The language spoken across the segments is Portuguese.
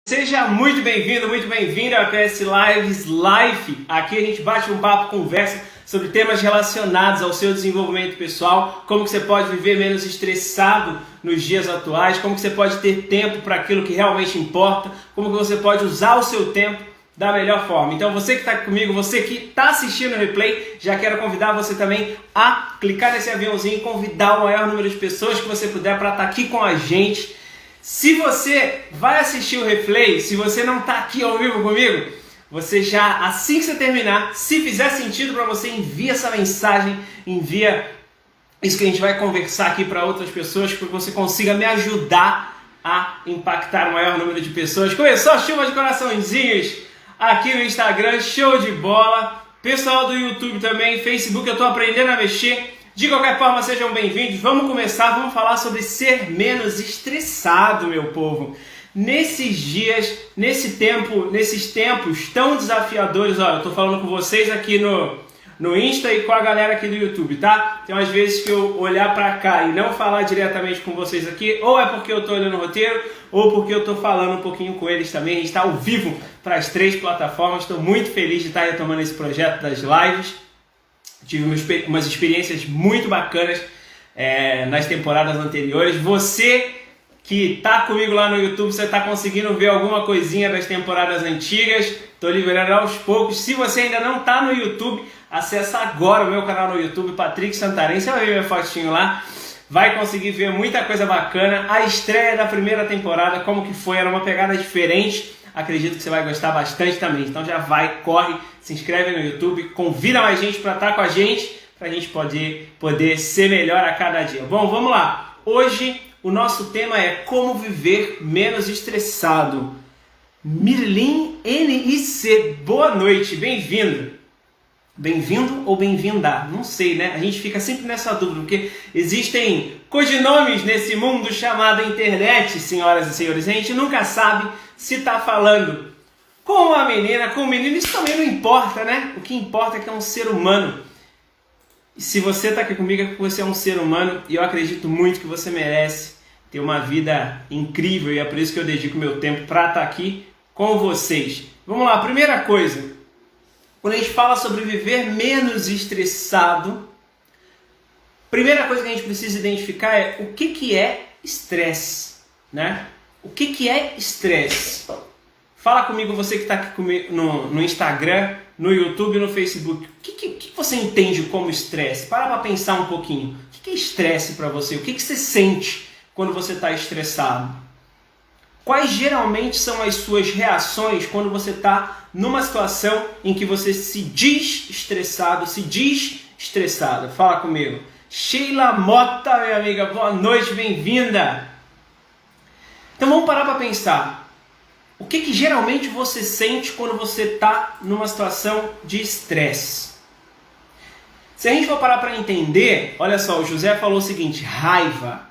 Seja muito bem-vindo, muito bem-vinda ao PS Lives Life. Aqui a gente bate um papo, conversa sobre temas relacionados ao seu desenvolvimento pessoal, como que você pode viver menos estressado nos dias atuais, como que você pode ter tempo para aquilo que realmente importa, como que você pode usar o seu tempo da melhor forma. Então você que está comigo, você que está assistindo o replay, já quero convidar você também a clicar nesse aviãozinho e convidar o maior número de pessoas que você puder para estar aqui com a gente. Se você vai assistir o replay, se você não está aqui ao vivo comigo, você já, assim que você terminar, se fizer sentido para você, envia essa mensagem, envia isso que a gente vai conversar aqui para outras pessoas, para que você consiga me ajudar a impactar o maior número de pessoas. Começou a chuva de coraçõezinhos aqui no Instagram, show de bola. Pessoal do YouTube também, Facebook, eu estou aprendendo a mexer. De qualquer forma, sejam bem-vindos. Vamos começar, vamos falar sobre ser menos estressado, meu povo. Nesses dias, nesses tempos tão desafiadores, olha, eu tô falando com vocês aqui no Insta e com a galera aqui do YouTube, tá? Tem umas vezes que eu olhar pra cá e não falar diretamente com vocês aqui, ou é porque eu tô olhando o roteiro, ou porque eu tô falando um pouquinho com eles também. A gente tá ao vivo para as 3 plataformas. Estou muito feliz de estar retomando esse projeto das lives. Tive umas experiências muito bacanas nas temporadas anteriores. Você que está comigo lá no YouTube, você está conseguindo ver alguma coisinha das temporadas antigas. Estou liberando aos poucos. Se você ainda não está no YouTube, acessa agora o meu canal no YouTube, Patrick Santarém. Você vai ver meu fotinho lá. Vai conseguir ver muita coisa bacana. A estreia da primeira temporada, como que foi? Era uma pegada diferente. Acredito que você vai gostar bastante também. Então já vai, corre, se inscreve no YouTube, convida mais gente para estar com a gente, para a gente poder ser melhor a cada dia. Bom, vamos lá. Hoje o nosso tema é como viver menos estressado. Mirlin NIC, boa noite, bem-vindo. Bem-vindo ou bem-vinda? Não sei, né? A gente fica sempre nessa dúvida, porque existem codinomes nesse mundo chamado internet, senhoras e senhores. A gente nunca sabe se está falando com uma menina, com um menino. Isso também não importa, né? O que importa é que é um ser humano. E se você está aqui comigo é porque você é um ser humano e eu acredito muito que você merece ter uma vida incrível e é por isso que eu dedico meu tempo para estar aqui com vocês. Vamos lá, primeira coisa. Quando a gente fala sobre viver menos estressado, primeira coisa que a gente precisa identificar é o que é estresse, né? O que é estresse? Fala comigo, você que está aqui comigo no Instagram, no YouTube e no Facebook. O que você entende como estresse? Para pensar um pouquinho. O que é estresse para você? O que você sente quando você está estressado? Quais geralmente são as suas reações quando você está numa situação em que você se diz estressado, se diz estressada? Fala comigo. Sheila Mota, minha amiga, boa noite, bem-vinda. Então vamos parar para pensar. O que geralmente você sente quando você está numa situação de estresse? Se a gente for parar para entender, olha só, o José falou o seguinte, raiva.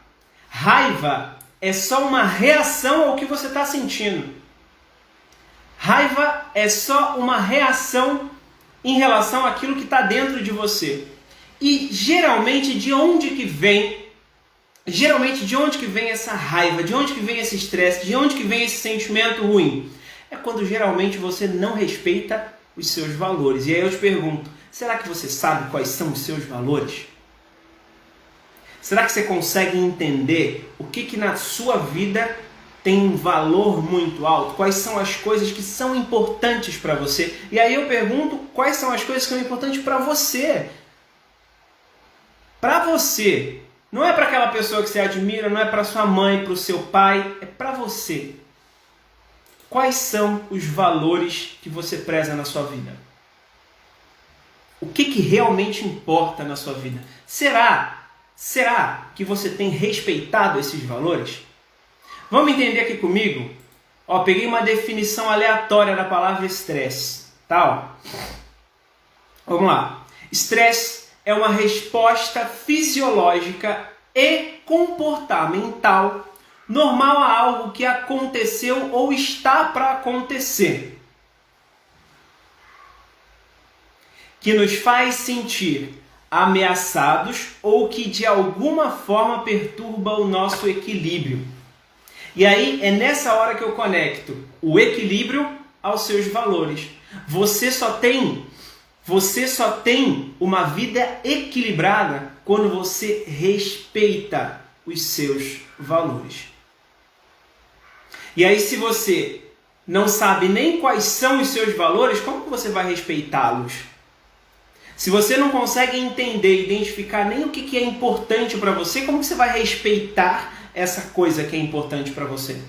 Raiva é só uma reação ao que você está sentindo. Raiva é só uma reação em relação àquilo que está dentro de você. E geralmente de onde que vem essa raiva? De onde que vem esse estresse? De onde que vem esse sentimento ruim? É quando geralmente você não respeita os seus valores. E aí eu te pergunto, será que você sabe quais são os seus valores? Será que você consegue entender o que na sua vida tem um valor muito alto? Quais são as coisas que são importantes para você? E aí eu pergunto, quais são as coisas que são importantes para você? Para você. Não é para aquela pessoa que você admira, não é para sua mãe, para o seu pai, é para você. Quais são os valores que você preza na sua vida? O que realmente importa na sua vida? Será que você tem respeitado esses valores? Vamos entender aqui comigo? Ó, peguei uma definição aleatória da palavra estresse. Tá? Vamos lá. Estresse é uma resposta fisiológica e comportamental normal a algo que aconteceu ou está para acontecer, que nos faz sentir ameaçados ou que de alguma forma perturba o nosso equilíbrio. E aí é nessa hora que eu conecto o equilíbrio aos seus valores. Você só tem uma vida equilibrada quando você respeita os seus valores. E aí, se você não sabe nem quais são os seus valores, como que você vai respeitá-los? Se você não consegue entender, identificar nem o que é importante para você, como que você vai respeitar essa coisa que é importante para você?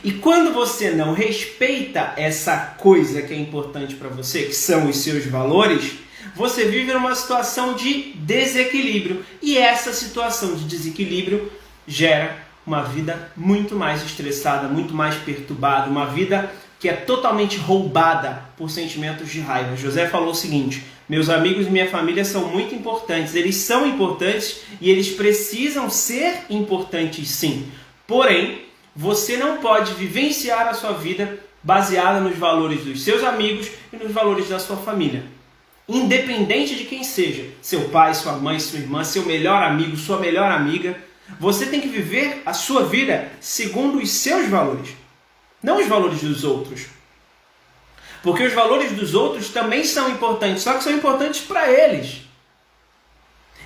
E quando você não respeita essa coisa que é importante para você, que são os seus valores, você vive numa situação de desequilíbrio. E essa situação de desequilíbrio gera uma vida muito mais estressada, muito mais perturbada, uma vida que é totalmente roubada por sentimentos de raiva. José falou o seguinte: meus amigos e minha família são muito importantes, eles são importantes e eles precisam ser importantes sim. Porém, você não pode vivenciar a sua vida baseada nos valores dos seus amigos e nos valores da sua família. Independente de quem seja, seu pai, sua mãe, sua irmã, seu melhor amigo, sua melhor amiga, você tem que viver a sua vida segundo os seus valores, não os valores dos outros. Porque os valores dos outros também são importantes, só que são importantes para eles.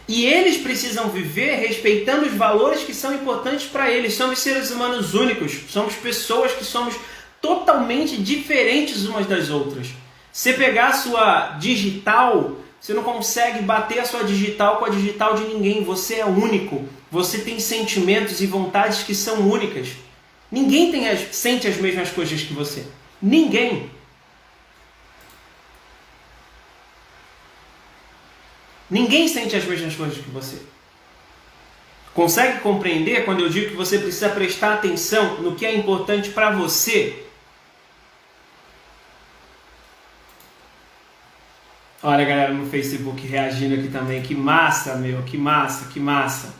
E eles precisam viver respeitando os valores que são importantes para eles. Somos seres humanos únicos, somos pessoas que somos totalmente diferentes umas das outras. Você pegar a sua digital, você não consegue bater a sua digital com a digital de ninguém. Você é único. Você tem sentimentos e vontades que são únicas. Ninguém sente as mesmas coisas que você. Ninguém. Ninguém sente as mesmas coisas que você. Consegue compreender quando eu digo que você precisa prestar atenção no que é importante para você? Olha a galera no Facebook reagindo aqui também. Que massa, meu. Que massa, que massa.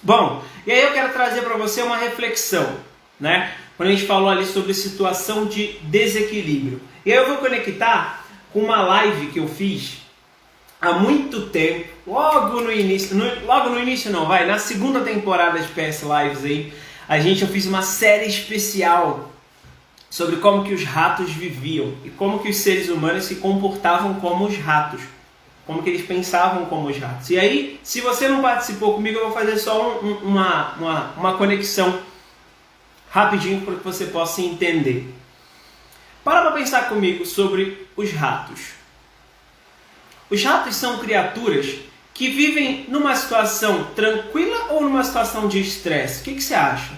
Bom, e aí eu quero trazer para você uma reflexão, né? Quando a gente falou ali sobre situação de desequilíbrio. E aí eu vou conectar com uma live que eu fiz há muito tempo, logo no início não, na segunda temporada de PS Lives aí, eu fiz uma série especial sobre como que os ratos viviam e como que os seres humanos se comportavam como os ratos, como que eles pensavam como os ratos. E aí, se você não participou comigo, eu vou fazer só uma conexão rapidinho para que você possa entender. Para pensar comigo sobre os ratos. Os ratos são criaturas que vivem numa situação tranquila ou numa situação de estresse? O que você acha?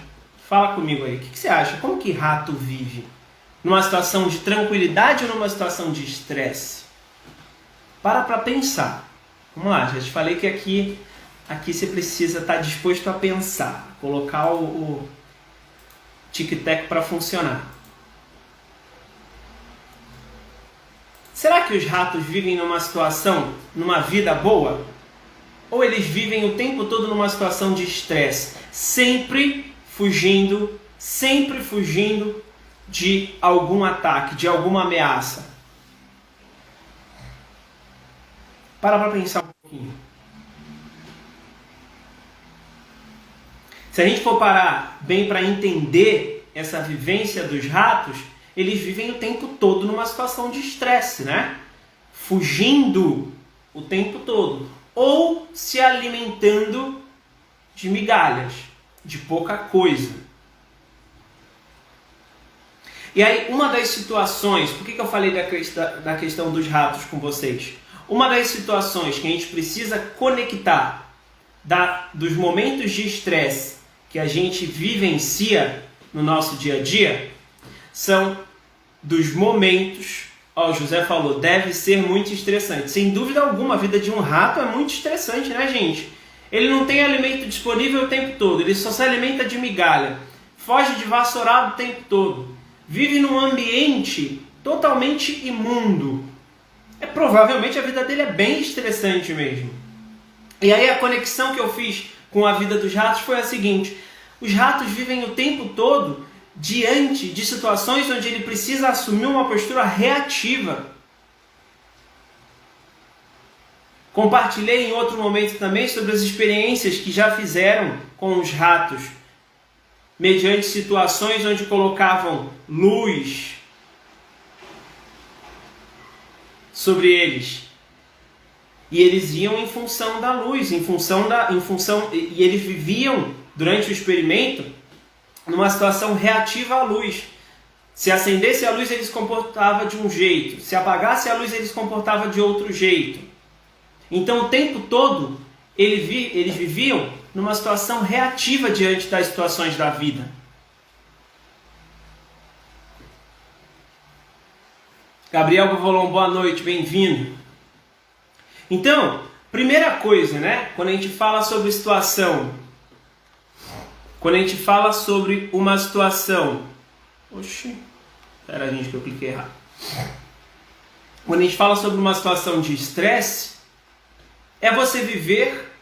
Fala comigo aí. O que você acha? Como que rato vive? Numa situação de tranquilidade ou numa situação de estresse? Para pensar. Vamos lá, já te falei que aqui você precisa estar disposto a pensar. Colocar o tic-tac para funcionar. Será que os ratos vivem numa situação, numa vida boa? Ou eles vivem o tempo todo numa situação de estresse, sempre fugindo de algum ataque, de alguma ameaça? Para pensar um pouquinho. Se a gente for parar bem para entender essa vivência dos ratos, eles vivem o tempo todo numa situação de estresse, né? Fugindo o tempo todo. Ou se alimentando de migalhas, de pouca coisa. E aí, uma das situações... Por que eu falei da questão dos ratos com vocês? Uma das situações que a gente precisa conectar dos momentos de estresse que a gente vivencia no nosso dia a dia são dos momentos, o José falou, deve ser muito estressante. Sem dúvida alguma, a vida de um rato é muito estressante, né, gente? Ele não tem alimento disponível o tempo todo, ele só se alimenta de migalha, foge de vassourado o tempo todo, vive num ambiente totalmente imundo. Provavelmente a vida dele é bem estressante mesmo. E aí a conexão que eu fiz com a vida dos ratos foi a seguinte: os ratos vivem o tempo todo diante de situações onde ele precisa assumir uma postura reativa. Compartilhei em outro momento também sobre as experiências que já fizeram com os ratos mediante situações onde colocavam luz sobre eles. E eles iam em função da luz, e eles viviam durante o experimento numa situação reativa à luz. Se acendesse a luz, eles se comportavam de um jeito. Se apagasse a luz, eles se comportavam de outro jeito. Então, o tempo todo, eles viviam numa situação reativa diante das situações da vida. Gabriel Bovolon, boa noite, bem-vindo. Então, primeira coisa, né? Quando a gente fala sobre situação, quando a gente fala sobre uma situação... Oxi, espera, gente, que eu cliquei errado. Quando a gente fala sobre uma situação de estresse, é você viver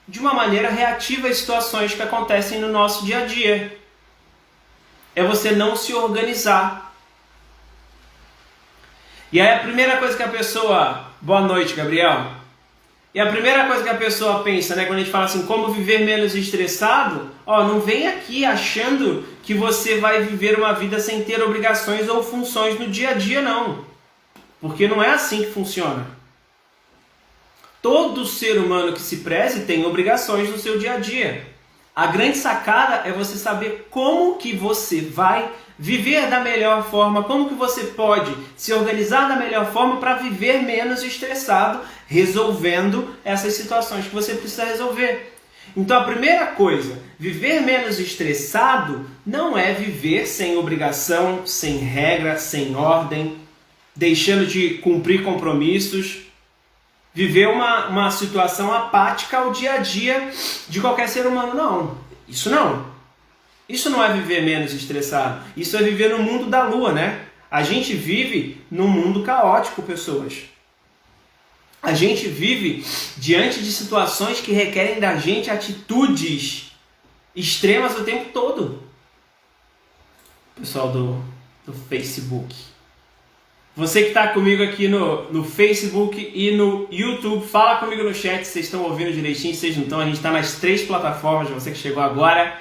de uma maneira reativa às situações que acontecem no nosso dia a dia. É você não se organizar. E aí a primeira coisa que a pessoa... Boa noite, Gabriel. E a primeira coisa que a pessoa pensa, né, quando a gente fala assim, como viver menos estressado, não vem aqui achando que você vai viver uma vida sem ter obrigações ou funções no dia a dia, não. Porque não é assim que funciona. Todo ser humano que se preze tem obrigações no seu dia a dia. A grande sacada é você saber como que você vai viver da melhor forma, como que você pode se organizar da melhor forma para viver menos estressado, resolvendo essas situações que você precisa resolver. Então a primeira coisa, viver menos estressado não é viver sem obrigação, sem regra, sem ordem, deixando de cumprir compromissos, viver uma situação apática ao dia a dia de qualquer ser humano. Não, isso não. Isso não é viver menos estressado. Isso é viver no mundo da lua, né? A gente vive num mundo caótico, pessoas. A gente vive diante de situações que requerem da gente atitudes extremas o tempo todo. Pessoal do Facebook. Você que está comigo aqui no Facebook e no YouTube, fala comigo no chat se vocês estão ouvindo direitinho, se vocês não estão. A gente está nas 3 plataformas, você que chegou agora.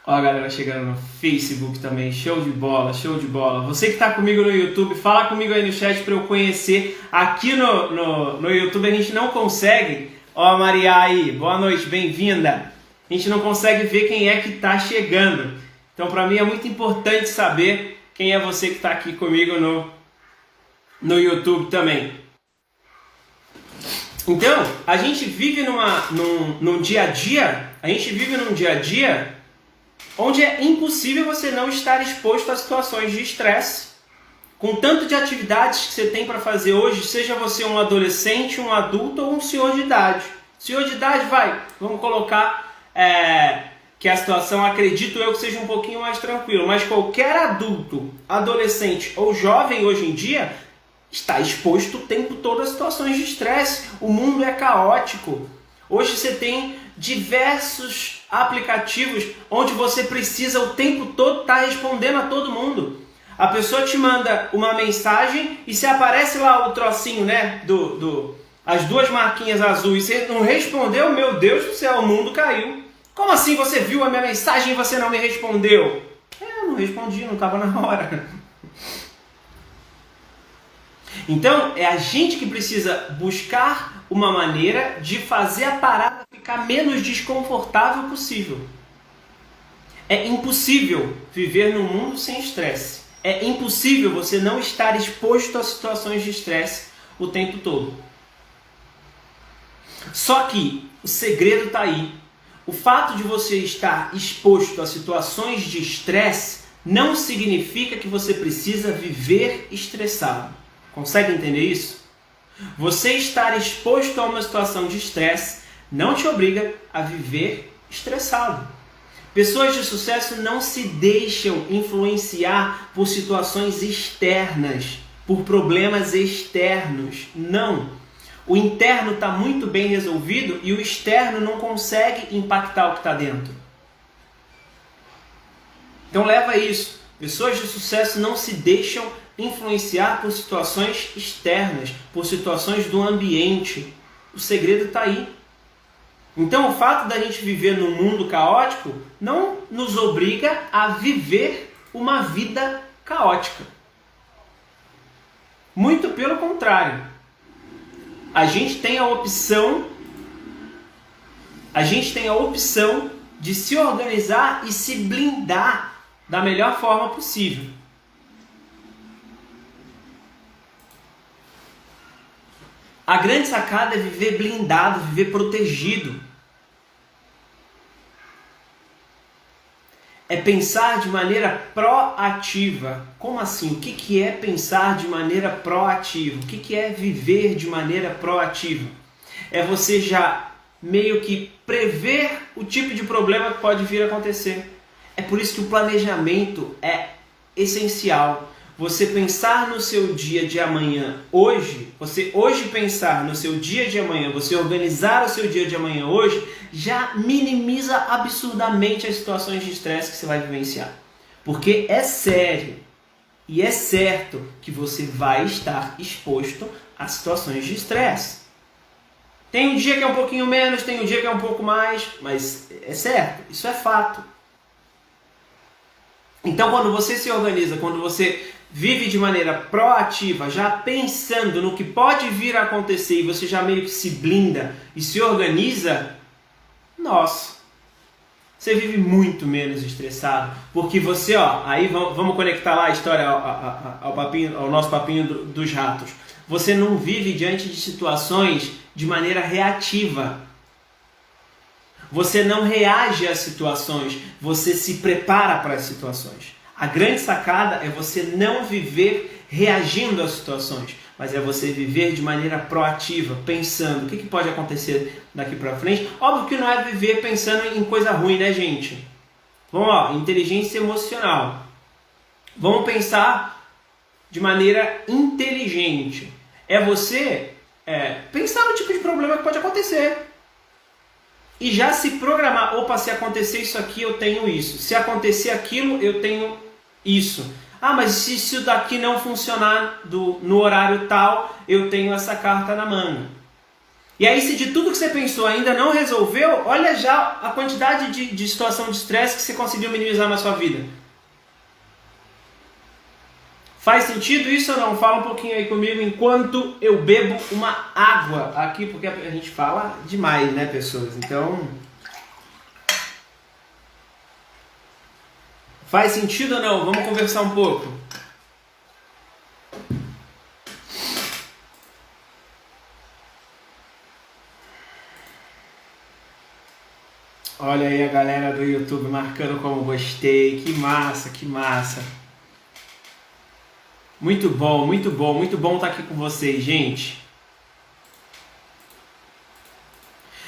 Ó a galera chegando no Facebook também, show de bola, show de bola. Você que está comigo no YouTube, fala comigo aí no chat para eu conhecer. Aqui no YouTube a gente não consegue, ó Maria aí, boa noite, bem-vinda. A gente não consegue ver quem é que está chegando. Então para mim é muito importante saber quem é você que está aqui comigo no YouTube também. Então, a gente vive num dia a dia, onde é impossível você não estar exposto a situações de estresse. Com tanto de atividades que você tem para fazer hoje, seja você um adolescente, um adulto ou um senhor de idade. Senhor de idade, vamos colocar que a situação, acredito eu, que seja um pouquinho mais tranquila. Mas qualquer adulto, adolescente ou jovem hoje em dia está exposto o tempo todo a situações de estresse. O mundo é caótico. Hoje você tem diversos aplicativos onde você precisa o tempo todo estar respondendo a todo mundo. A pessoa te manda uma mensagem e se aparece lá o trocinho, né, as 2 marquinhas azuis, e você não respondeu, meu Deus do céu, o mundo caiu. Como assim você viu a minha mensagem e você não me respondeu? Eu não respondi, não estava na hora. Então, é a gente que precisa buscar uma maneira de fazer a parada ficar menos desconfortável possível. É impossível viver num mundo sem estresse. É impossível você não estar exposto a situações de estresse o tempo todo. Só que o segredo está aí. O fato de você estar exposto a situações de estresse não significa que você precisa viver estressado. Consegue entender isso? Você estar exposto a uma situação de estresse não te obriga a viver estressado. Pessoas de sucesso não se deixam influenciar por situações externas, por problemas externos. Não. O interno está muito bem resolvido e o externo não consegue impactar o que está dentro. Então leva isso. Pessoas de sucesso não se deixam influenciar por situações externas, por situações do ambiente. O segredo está aí. Então o fato da gente viver num mundo caótico não nos obriga a viver uma vida caótica. Muito pelo contrário. A gente tem a opção de se organizar e se blindar da melhor forma possível. A grande sacada é viver blindado, viver protegido. É pensar de maneira proativa. Como assim? O que é pensar de maneira proativa? O que é viver de maneira proativa? É você já meio que prever o tipo de problema que pode vir a acontecer. É por isso que o planejamento é essencial. Você pensar no seu dia de amanhã hoje, você hoje pensar no seu dia de amanhã, você organizar o seu dia de amanhã hoje, já minimiza absurdamente as situações de estresse que você vai vivenciar. Porque é sério e é certo que você vai estar exposto a situações de estresse. Tem um dia que é um pouquinho menos, tem um dia que é um pouco mais, mas é certo, isso é fato. Então quando você se organiza, quando você vive de maneira proativa, já pensando no que pode vir a acontecer e você já meio que se blinda e se organiza, nossa, você vive muito menos estressado, porque você, aí vamos conectar lá a história ao nosso papinho dos ratos. Você não vive diante de situações de maneira reativa. Você não reage às situações, você se prepara para as situações. A grande sacada é você não viver reagindo às situações, mas é você viver de maneira proativa, pensando o que pode acontecer daqui para frente. Óbvio que não é viver pensando em coisa ruim, né, gente? Vamos lá, inteligência emocional. Vamos pensar de maneira inteligente. É você pensar no tipo de problema que pode acontecer. E já se programar, opa, se acontecer isso aqui, eu tenho isso. Se acontecer aquilo, eu tenho isso. Ah, mas se isso daqui não funcionar no horário tal, eu tenho essa carta na manga. E aí, se de tudo que você pensou ainda não resolveu, olha já a quantidade de situação de estresse que você conseguiu minimizar na sua vida. Faz sentido isso ou não? Fala um pouquinho aí comigo enquanto eu bebo uma água aqui, porque a gente fala demais, né, pessoas? Então, faz sentido ou não? Vamos conversar um pouco. Olha aí a galera do YouTube marcando como gostei. Que massa, que massa. Muito bom, muito bom, muito bom estar aqui com vocês, gente.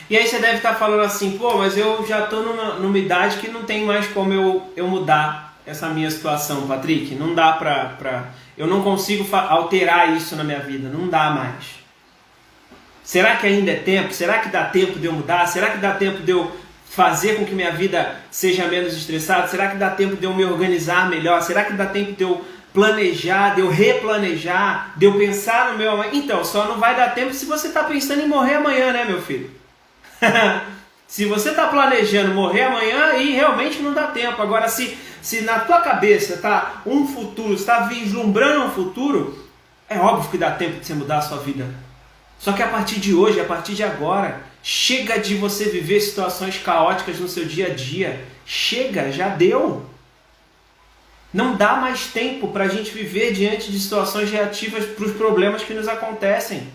E aí você deve estar falando assim, pô, mas eu já estou numa idade que não tem mais como eu mudar essa minha situação, Patrick. Não dá eu não consigo alterar isso na minha vida, não dá mais. Será que ainda é tempo? Será que dá tempo de eu mudar? Será que dá tempo de eu fazer com que minha vida seja menos estressada? Será que dá tempo de eu me organizar melhor? Será que dá tempo de eu planejar, de eu replanejar, de eu pensar no meu amanhã? Então, só não vai dar tempo se você está pensando em morrer amanhã, né, meu filho? Se você está planejando morrer amanhã, aí realmente não dá tempo. Agora, se na tua cabeça está um futuro, está vislumbrando um futuro, é óbvio que dá tempo de você mudar a sua vida. Só que a partir de hoje, a partir de agora, chega de você viver situações caóticas no seu dia a dia. Chega, já deu. Não dá mais tempo para a gente viver diante de situações reativas para os problemas que nos acontecem.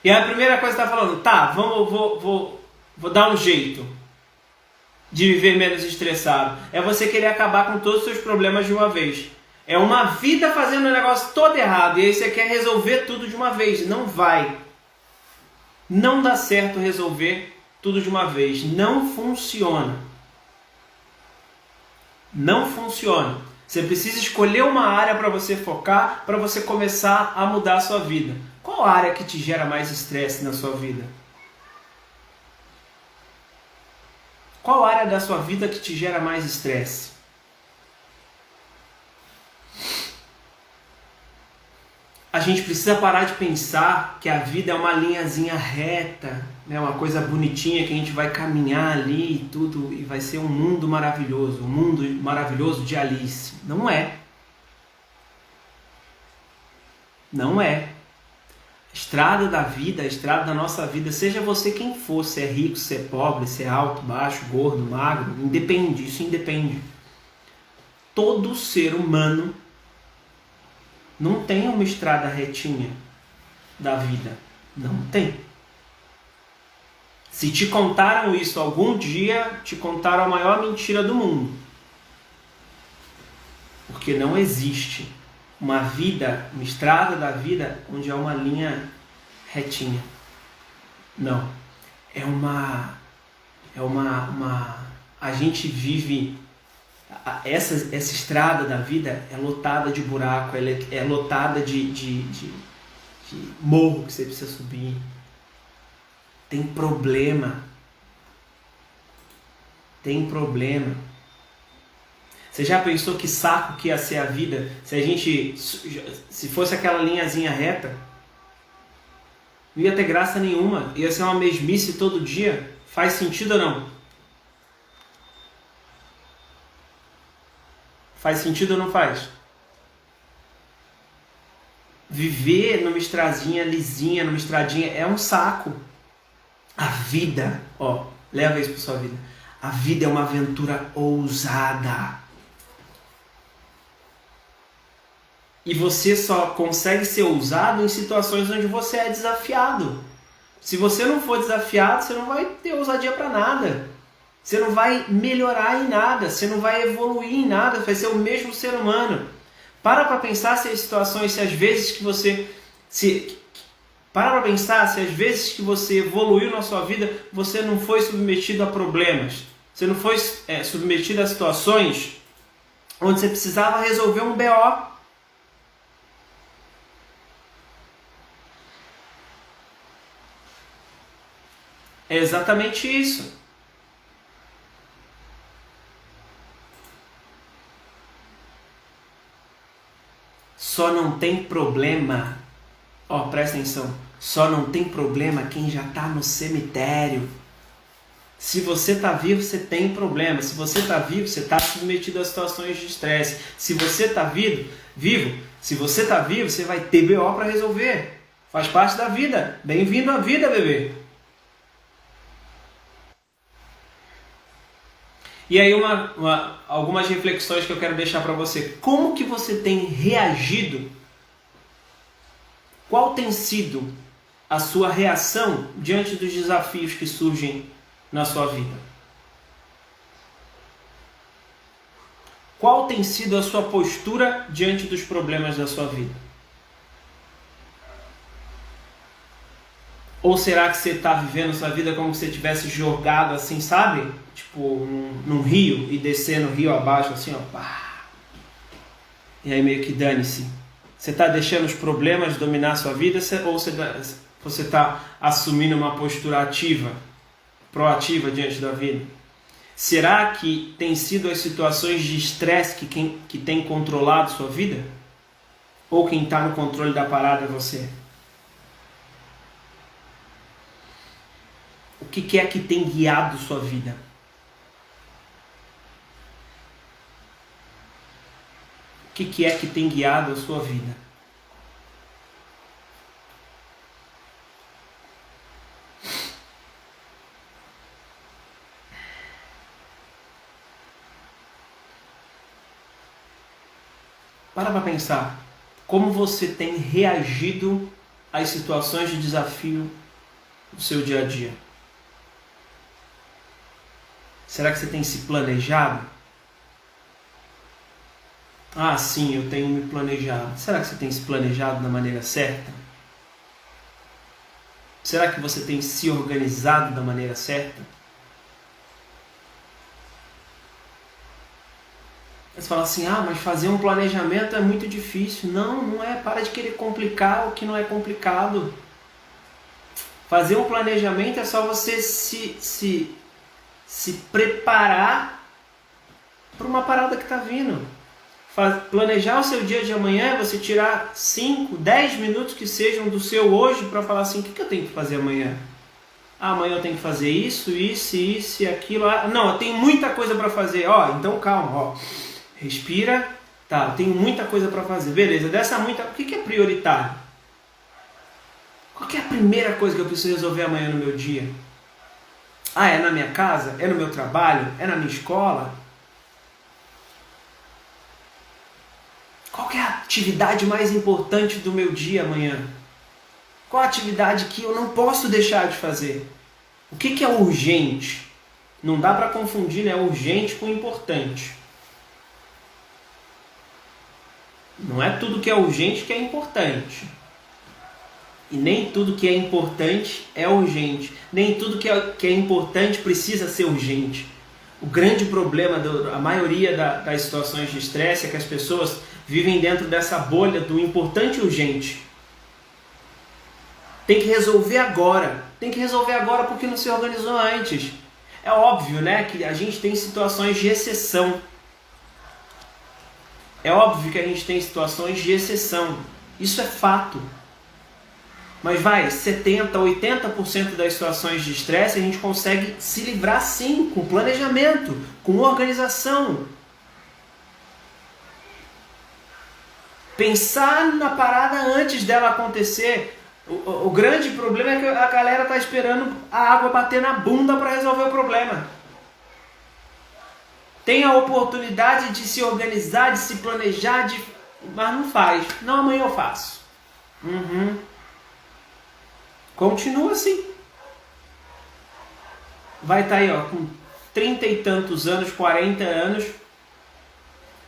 E a primeira coisa que você está falando, tá, vou dar um jeito de viver menos estressado. É você querer acabar com todos os seus problemas de uma vez. É uma vida fazendo o negócio todo errado e aí você quer resolver tudo de uma vez. Não vai. Não dá certo resolver tudo de uma vez. Não funciona. Não funciona. Você precisa escolher uma área para você focar, para você começar a mudar a sua vida. Qual área que te gera mais estresse na sua vida? Qual área da sua vida que te gera mais estresse? a gente precisa parar de pensar que a vida é uma linhazinha reta, né? Uma coisa bonitinha que a gente vai caminhar ali e tudo, e vai ser um mundo maravilhoso de Alice. Não é. Não é. A estrada da vida, a estrada da nossa vida, seja você quem for, se é rico, se é pobre, se é alto, baixo, gordo, magro, independe, isso independe. Todo ser humano não tem uma estrada retinha da vida. Não tem. Se te contaram isso algum dia, te contaram a maior mentira do mundo. Porque não existe uma vida, uma estrada da vida onde é uma linha retinha. Não. A gente vive, essa estrada da vida é lotada de buraco, ela é lotada de morro que você precisa subir. Tem problema. Tem problema. Você já pensou que saco que ia ser a vida se fosse aquela linhazinha reta? Não ia ter graça nenhuma, ia ser uma mesmice todo dia. Faz sentido ou não? Faz sentido ou não faz? Viver numa estradinha lisinha, numa estradinha, é um saco. A vida, leva isso para sua vida. A vida é uma aventura ousada. E você só consegue ser ousado em situações onde você é desafiado. Se você não for desafiado, você não vai ter ousadia para nada. Você não vai melhorar em nada. Você não vai evoluir em nada. Vai ser o mesmo ser humano. Para pensar se as situações, se às vezes que você... Para pensar se às vezes que você evoluiu na sua vida, você não foi submetido a problemas. Você não foi submetido a situações onde você precisava resolver um BO. É exatamente isso. Só não tem problema, presta atenção, só não tem problema quem já está no cemitério. Se você está vivo, você tem problema. Se você está vivo, você está submetido a situações de estresse. Se você está vivo, se você está vivo, você vai ter BO para resolver. Faz parte da vida. Bem-vindo à vida, bebê. E aí algumas reflexões que eu quero deixar para você. Como que você tem reagido? Qual tem sido a sua reação diante dos desafios que surgem na sua vida? Qual tem sido a sua postura diante dos problemas da sua vida? Ou será que você está vivendo sua vida como se você tivesse jogado assim, sabe? Tipo, num rio e descendo o rio abaixo assim, pá. E aí meio que dane-se. Você está deixando os problemas dominar a sua vida ou você está assumindo uma postura ativa, proativa diante da vida? Será que tem sido as situações de estresse que tem controlado sua vida? Ou quem está no controle da parada é você? O que é que tem guiado sua vida? O que é que tem guiado a sua vida? Para pensar. Como você tem reagido às situações de desafio do seu dia a dia? Será que você tem se planejado? Ah, sim, eu tenho me planejado. Será que você tem se planejado da maneira certa? Será que você tem se organizado da maneira certa? Você fala assim, mas fazer um planejamento é muito difícil. Não, não é. Para de querer complicar o que não é complicado. Fazer um planejamento é só você se preparar para uma parada que está vindo. Planejar o seu dia de amanhã é você tirar 5, 10 minutos que sejam do seu hoje para falar assim, o que eu tenho que fazer amanhã? Amanhã eu tenho que fazer isso e aquilo. Não, eu tenho muita coisa para fazer. Então calma, respira. Tá, eu tenho muita coisa para fazer. Beleza, o que é prioritário? Qual que é a primeira coisa que eu preciso resolver amanhã no meu dia? É na minha casa? É no meu trabalho? É na minha escola? Qual que é a atividade mais importante do meu dia amanhã? Qual a atividade que eu não posso deixar de fazer? O que é urgente? Não dá para confundir, né, urgente com importante. Não é tudo que é urgente que é importante. E nem tudo que é importante é urgente. Nem tudo que é importante precisa ser urgente. O grande problema da maioria das situações de estresse é que as pessoas vivem dentro dessa bolha do importante e urgente. Tem que resolver agora. Tem que resolver agora porque não se organizou antes. É óbvio, né, que a gente tem situações de exceção. É óbvio que a gente tem situações de exceção. Isso é fato. Mas 70%, 80% das situações de estresse a gente consegue se livrar sim, com planejamento, com organização. Pensar na parada antes dela acontecer. O grande problema é que a galera está esperando a água bater na bunda para resolver o problema. Tem a oportunidade de se organizar, de se planejar, mas não faz. Não, amanhã eu faço. Continua assim. Vai estar aí, com 30 e tantos anos, 40 anos,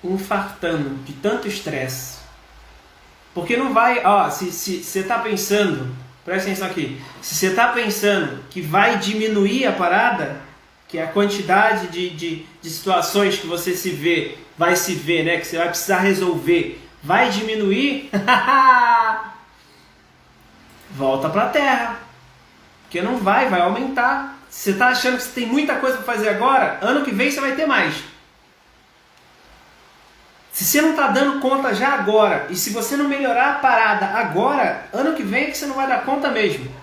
infartando de tanto estresse. Porque não vai, se você está pensando, presta atenção aqui, se você está pensando que vai diminuir a parada, que a quantidade de situações que você vai se ver, né, que você vai precisar resolver, vai diminuir, volta para a Terra, porque não vai aumentar. Se você está achando que você tem muita coisa para fazer agora, ano que vem você vai ter mais. Se você não está dando conta já agora, e se você não melhorar a parada agora, ano que vem é que você não vai dar conta mesmo.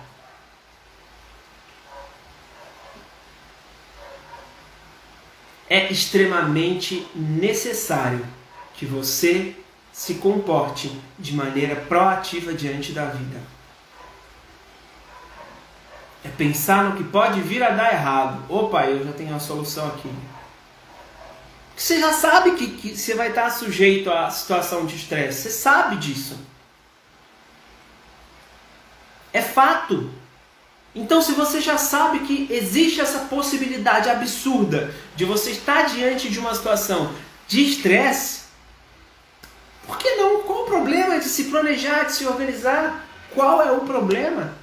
É extremamente necessário que você se comporte de maneira proativa diante da vida. É pensar no que pode vir a dar errado. Opa, eu já tenho a solução aqui. Você já sabe que você vai estar sujeito à situação de estresse. Você sabe disso. É fato. Então, se você já sabe que existe essa possibilidade absurda de você estar diante de uma situação de estresse, por que não? Qual o problema de se planejar, de se organizar? Qual é o problema?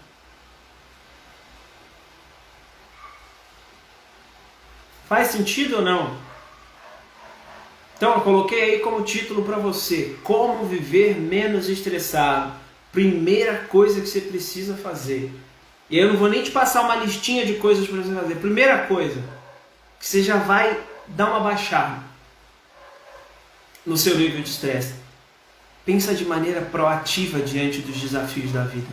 Faz sentido ou não? Então, eu coloquei aí como título para você: Como viver menos estressado. Primeira coisa que você precisa fazer. E eu não vou nem te passar uma listinha de coisas para você fazer. Primeira coisa, que você já vai dar uma baixada no seu nível de estresse. Pensa de maneira proativa diante dos desafios da vida.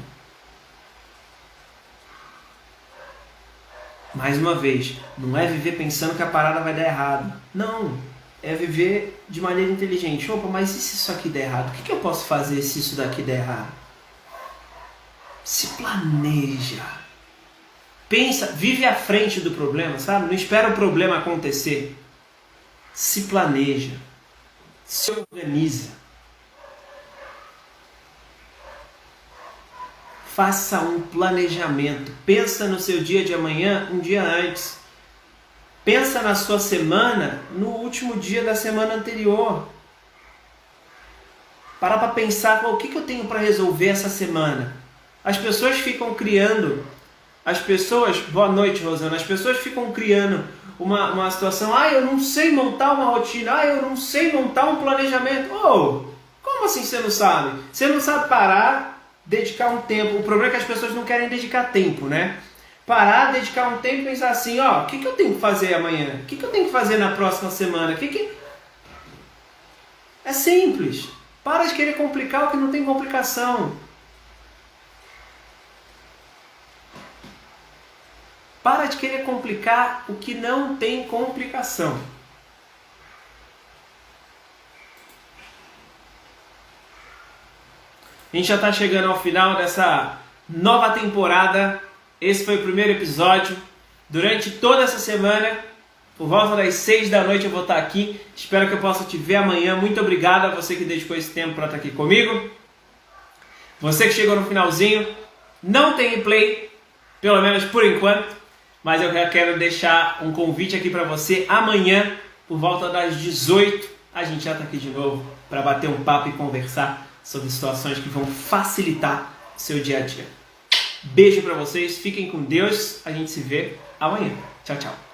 Mais uma vez, não é viver pensando que a parada vai dar errado. Não, é viver de maneira inteligente. Opa, mas e se isso aqui der errado? O que eu posso fazer se isso daqui der errado? Se planeja. Pensa, vive à frente do problema, sabe? Não espera o problema acontecer. Se planeja. Se organiza. Faça um planejamento. Pensa no seu dia de amanhã um dia antes. Pensa na sua semana no último dia da semana anterior. Para pensar o que eu tenho para resolver essa semana. As pessoas ficam criando, boa noite, Rosana, as pessoas ficam criando uma situação, eu não sei montar uma rotina, eu não sei montar um planejamento. Como assim você não sabe? Você não sabe parar, dedicar um tempo. O problema é que as pessoas não querem dedicar tempo, né? Parar, dedicar um tempo e pensar assim, o que eu tenho que fazer amanhã? O que eu tenho que fazer na próxima semana? É simples. Para de querer complicar o que não tem complicação. Para de querer complicar o que não tem complicação. A gente já está chegando ao final dessa nova temporada. Esse foi o primeiro episódio. Durante toda essa semana, por volta das 6 da noite eu vou estar aqui. Espero que eu possa te ver amanhã. Muito obrigado a você que dedicou esse tempo para estar aqui comigo. Você que chegou no finalzinho, não tem replay, pelo menos por enquanto. Mas eu já quero deixar um convite aqui para você. Amanhã, por volta das 18, a gente já está aqui de novo para bater um papo e conversar sobre situações que vão facilitar o seu dia a dia. Beijo para vocês, fiquem com Deus, a gente se vê amanhã. Tchau, tchau.